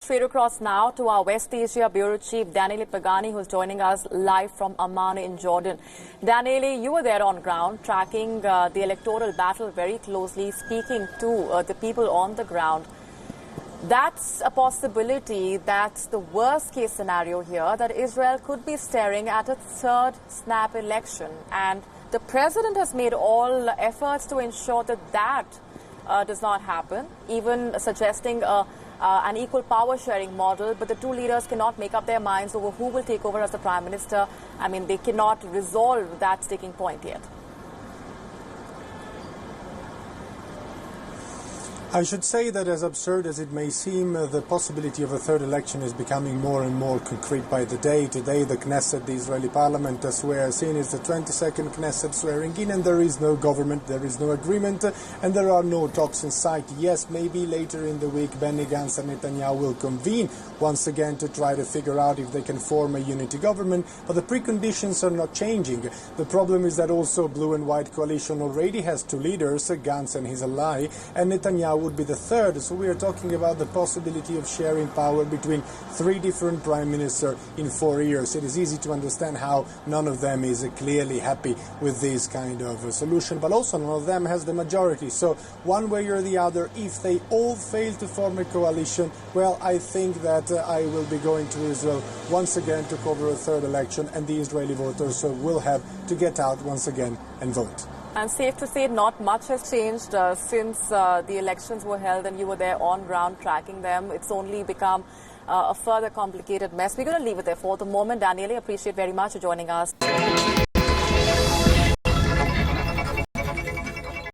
straight across now to our West Asia Bureau Chief, Daniele Pagani, who's joining us live from Amman in Jordan. Daniele, you were there on ground, tracking the electoral battle very closely, speaking to the people on the ground. That's a possibility. That's the worst case scenario here, that Israel could be staring at a third snap election. And the president has made all efforts to ensure that does not happen, even suggesting an equal power sharing model. But the two leaders cannot make up their minds over who will take over as the prime minister. I mean, they cannot resolve that sticking point yet. I should say that, as absurd as it may seem, the possibility of a third election is becoming more and more concrete by the day. Today, the Knesset, the Israeli parliament, swears in. It's the 22nd Knesset swearing in, and there is no government, there is no agreement, and there are no talks in sight. Yes, maybe later in the week, Benny Gantz and Netanyahu will convene once again to try to figure out if they can form a unity government, but the preconditions are not changing. The problem is that also blue and white coalition already has two leaders, Gantz and his ally, and Netanyahu would be the third. So we are talking about the possibility of sharing power between three different prime ministers in 4 years. It is easy to understand how none of them is clearly happy with this kind of solution, but also none of them has the majority. So one way or the other, if they all fail to form a coalition, well, I think that I will be going to Israel once again to cover a third election, and the Israeli voters will have to get out once again and vote. And safe to say, not much has changed since the elections were held and you were there on ground tracking them. It's only become a further complicated mess. We're going to leave it there for the moment. Daniele, appreciate very much for joining us.